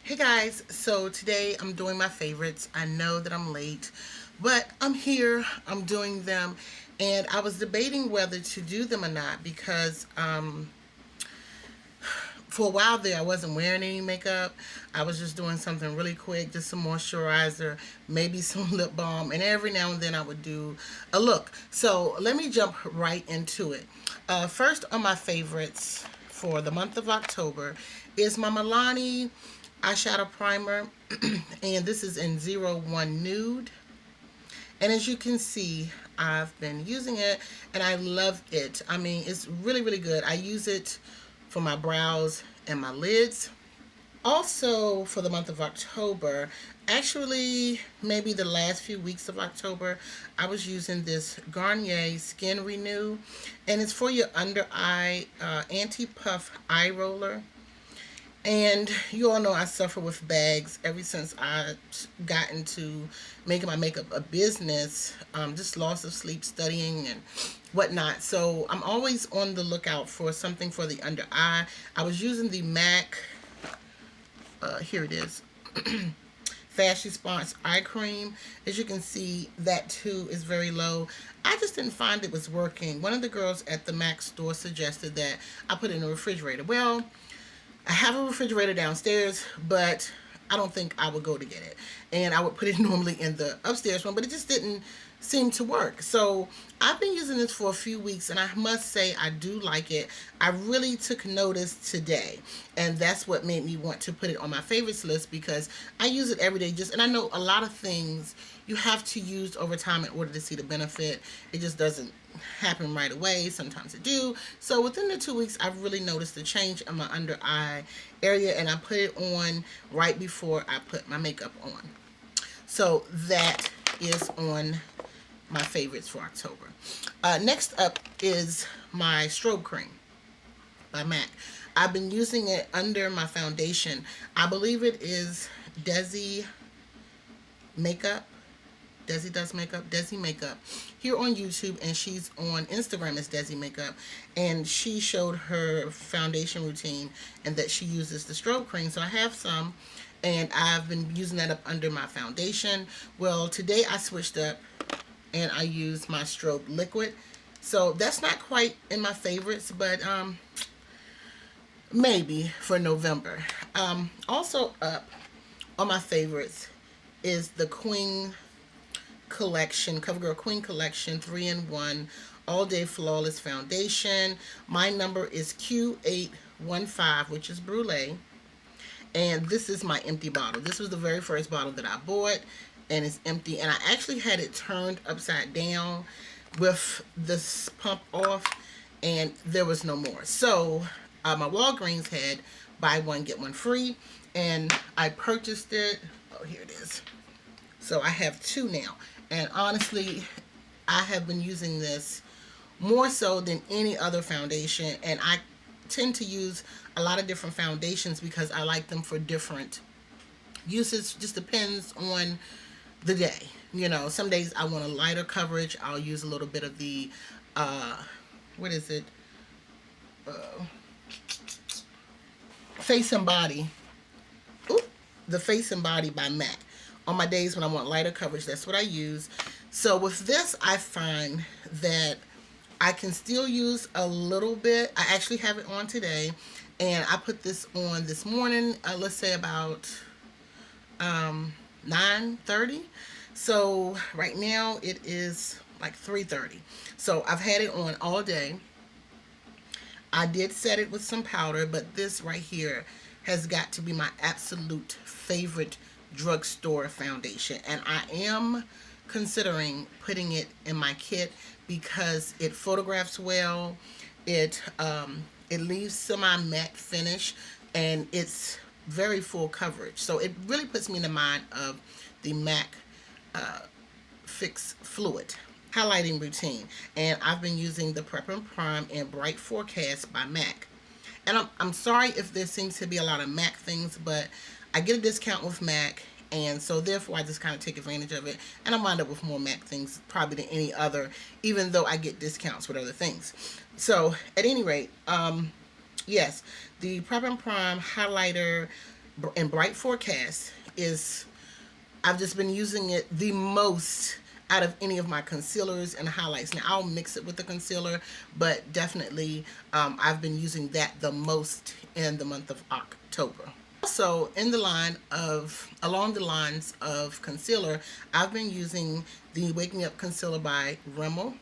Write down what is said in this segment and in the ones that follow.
Hey guys, so today I'm doing my favorites. I know that I'm late, but I'm here, I'm doing them, and I was debating whether to do them or not because for a while there I wasn't wearing any makeup. I was just doing something really quick, just some moisturizer, maybe some lip balm, and every now and then I would do a look. So let me jump right into it. First on my favorites for the month of October is my Milani eyeshadow primer, and this is in 01 Nude. And as you can see, I've been using it and I love it. I mean, it's really, really good. I use it for my brows and my lids. Also, for the month of October, actually, maybe the last few weeks of October, I was using this Garnier Skin Renew, and it's for your under eye anti-puff eye roller. And you all know I suffer with bags ever since I got into making my makeup a business, just loss of sleep, studying, and whatnot. So I'm always on the lookout for something for the under eye. I was using the MAC, here it is, Fast Response Eye Cream. As you can see, that too is very low. I just didn't find it was working. One of the girls at the MAC store suggested that I put it in the refrigerator. Well, I have a refrigerator downstairs, but I don't think I would go to get it. And I would put it normally in the upstairs one, but it just didn't seem to work. So I've been using this for a few weeks, and I must say I do like it. I really took notice today, and that's what made me want to put it on my favorites list, because I use it every day. And I know a lot of things you have to use over time in order to see the benefit. It just doesn't happen right away. Sometimes it do. So within the 2 weeks, I've really noticed the change in my under eye area, and I put it on right before I put my makeup on. So that is on my favorites for October. Next up is my strobe cream by MAC. I've been using it under my foundation. I believe it is Desi Makeup. Desi does makeup, Desi Makeup, here on YouTube, and she's on Instagram as Desi Makeup, and she showed her foundation routine and that she uses the strobe cream. So I have some, and I've been using that up under my foundation. Well, today I switched up and I used my strobe liquid. So that's not quite in my favorites, but maybe for November. Also up on my favorites is the Queen Collection, CoverGirl Queen Collection 3-in-1 All Day Flawless Foundation. My number is Q815, which is Brulee. And this is my empty bottle. This was the very first bottle that I bought, and it's empty. And I actually had it turned upside down with this pump off, and there was no more. So my Walgreens had buy one, get one free, and I purchased it. Oh, here it is. So I have two now. And honestly, I have been using this more so than any other foundation. And I tend to use a lot of different foundations because I like them for different uses. Just depends on the day. You know, some days I want a lighter coverage. I'll use a little bit of the, what is it? Face and Body. Ooh, the Face and Body by MAC. On my days when I want lighter coverage, that's what I use. So with this, I find that I can still use a little bit. I actually have it on today, and I put this on this morning, let's say about 9:30. So right now it is like 3:30. So I've had it on all day. I did set it with some powder, but this right here has got to be my absolute favorite drugstore foundation, and I am considering putting it in my kit because it photographs well, it leaves semi-matte finish, and it's very full coverage. So it really puts me in the mind of the MAC Fix Fluid highlighting routine, and I've been using the Prep and Prime and Bright Forecast by MAC. And I'm sorry if there seems to be a lot of MAC things, but I get a discount with MAC, and so therefore I just kind of take advantage of it, and I wind up with more MAC things probably than any other, even though I get discounts with other things. So at any rate, yes, the Prep and Prime highlighter in Bright Forecast is, I've just been using it the most out of any of my concealers and highlights. Now I'll mix it with the concealer, but definitely I've been using that the most in the month of October. Also, along the lines of concealer, I've been using the Wake Me Up Concealer by Rimmel.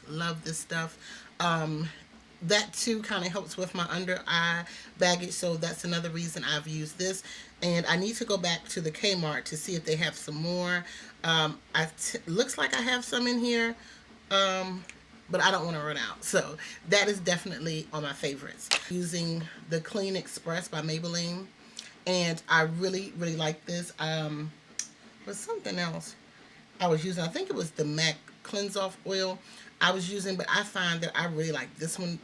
Love this stuff. That too kind of helps with my under eye baggage, so that's another reason I've used this. And I need to go back to the Kmart to see if they have some more. Looks like I have some in here, but I don't want to run out. So that is definitely on my favorites. Using the Clean Express by Maybelline, and I really, really like this. Was something else I was using. I think it was the MAC Cleanse Off Oil I was using, but I find that I really like this one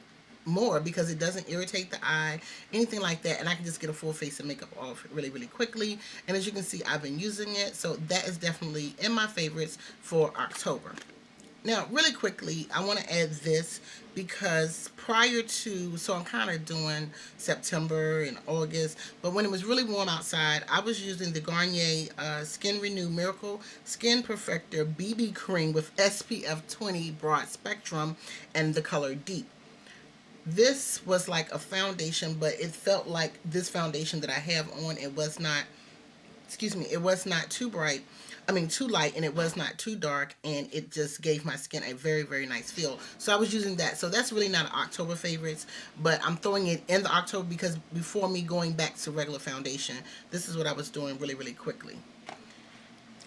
more because it doesn't irritate the eye, anything like that, and I can just get a full face of makeup off really, really quickly. And as you can see, I've been using it, so that is definitely in my favorites for October. Now, really quickly, I want to add this because so I'm kind of doing September and August, but when it was really warm outside, I was using the Garnier Skin Renew Miracle Skin Perfector BB Cream with SPF 20 Broad Spectrum and the color Deep. This was like a foundation, but it felt like this foundation that I have on, it was not too bright. Too light, and it was not too dark, and it just gave my skin a very, very nice feel. So I was using that. So that's really not an October favorites, but I'm throwing it in the October because before me going back to regular foundation, this is what I was doing really, really quickly.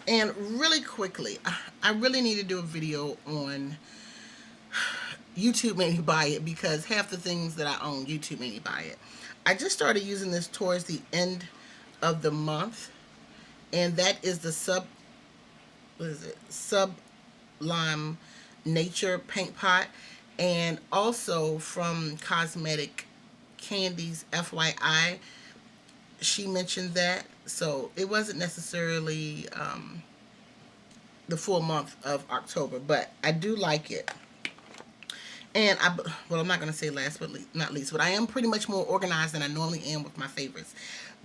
And really quickly, I really need to do a video on YouTube made me buy it, because half the things that I own, YouTube made me buy it. I just started using this towards the end of the month, and that is the Sublime Nature Paint Pot, and also from Cosmetic Candies FYI, she mentioned that, so it wasn't necessarily the full month of October, but I do like it. And I'm not going to say last but not least, but I am pretty much more organized than I normally am with my favorites.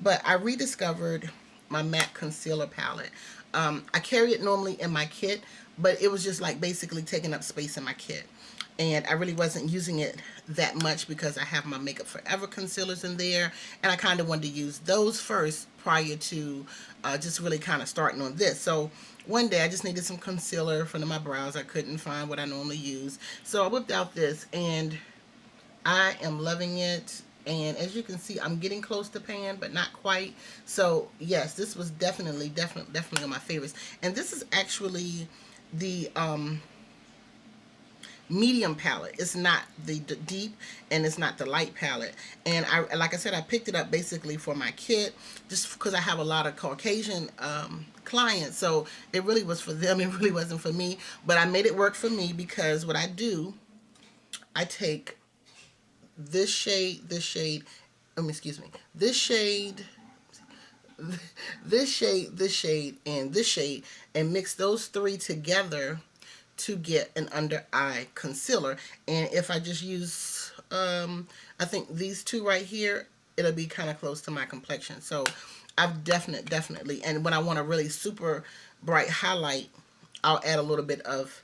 But I rediscovered my MAC concealer palette. I carry it normally in my kit, but it was just like basically taking up space in my kit. And I really wasn't using it that much because I have my Makeup Forever concealers in there, and I kind of wanted to use those first prior to just really kind of starting on this. So one day I just needed some concealer for my brows. I couldn't find what I normally use, so I whipped out this, and I am loving it. And as you can see, I'm getting close to pan, but not quite. So yes, this was definitely on my favorites. And this is actually the medium palette. It's not the deep, and it's not the light palette. And like I said, I picked it up basically for my kit, just because I have a lot of Caucasian clients, so it really was for them. It really wasn't for me, but I made it work for me, because what I do, I take this shade, this shade, and this shade, and this shade, and mix those three together to get an under eye concealer. And if I just use I think these two right here, it'll be kind of close to my complexion. So I've definitely, and when I want a really super bright highlight, I'll add a little bit of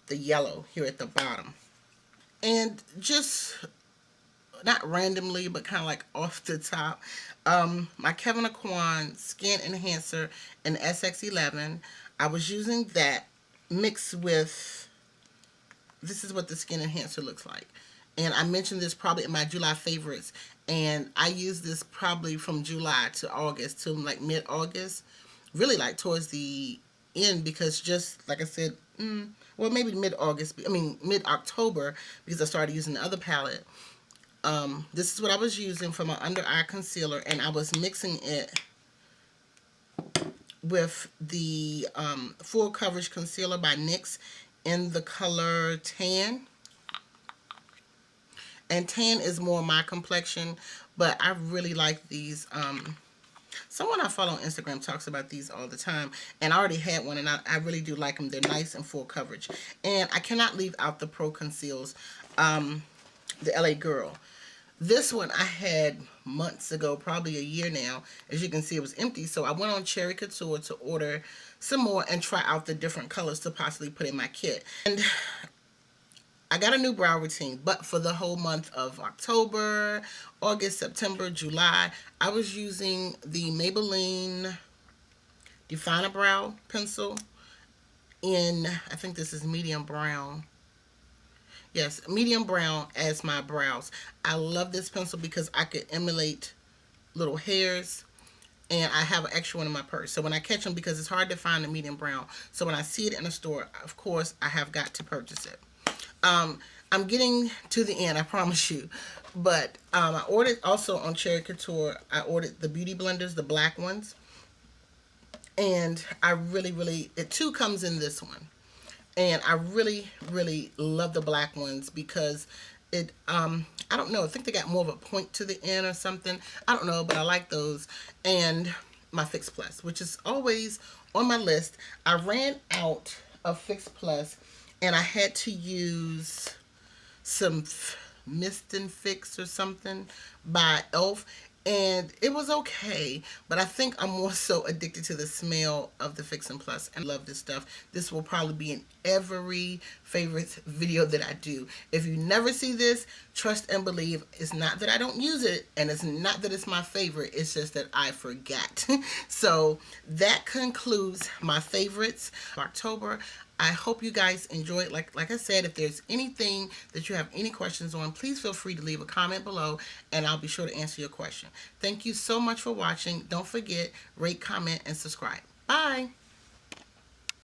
the yellow here at the bottom. And just not randomly, but kind of like off the top, my Kevyn Aucoin Skin Enhancer in SX11, I was using that mixed with, this is what the Skin Enhancer looks like. And I mentioned this probably in my July favorites, and I used this probably from July to August, to like mid-August, really like towards the end, because just like I said, well, maybe mid-August, mid-October, because I started using the other palette. This is what I was using for my under eye concealer, and I was mixing it with the Full Coverage Concealer by NYX in the color Tan. And tan is more my complexion, but I really like these. Someone I follow on Instagram talks about these all the time, and I already had one, and I really do like them. They're nice and full coverage. And I cannot leave out the Pro Conceals, the LA Girl. This one I had months ago, probably a year now. As you can see, it was empty. So I went on Cherry Couture to order some more and try out the different colors to possibly put in my kit. And I got a new brow routine, but for the whole month of October, August, September, July, I was using the Maybelline Definer Brow Pencil in, I think this is medium brown. Yes, medium brown as my brows. I love this pencil because I could emulate little hairs, and I have an extra one in my purse. So when I catch them, because it's hard to find a medium brown, so when I see it in a store, of course, I have got to purchase it. I'm getting to the end, I promise you. But I ordered also on Cherry Couture, I ordered the beauty blenders, the black ones. And I really, it too comes in this one. And I really love the black ones because it, I don't know, I think they got more of a point to the end or something. I don't know, but I like those. And my Fix Plus, which is always on my list. I ran out of Fix Plus and I had to use some Mist and Fix or something by Elf, and it was okay, but I think I'm more so addicted to the smell of the Fix and Plus, and I love this stuff. This will probably be in every favorite video that I do. If you never see this, trust and believe, it's not that I don't use it, and it's not that it's my favorite, it's just that I forgot. So that concludes my favorites of October. I hope you guys enjoyed. Like I said, if there's anything that you have any questions on, please feel free to leave a comment below and I'll be sure to answer your question. Thank you so much for watching. Don't forget, rate, comment, and subscribe. Bye.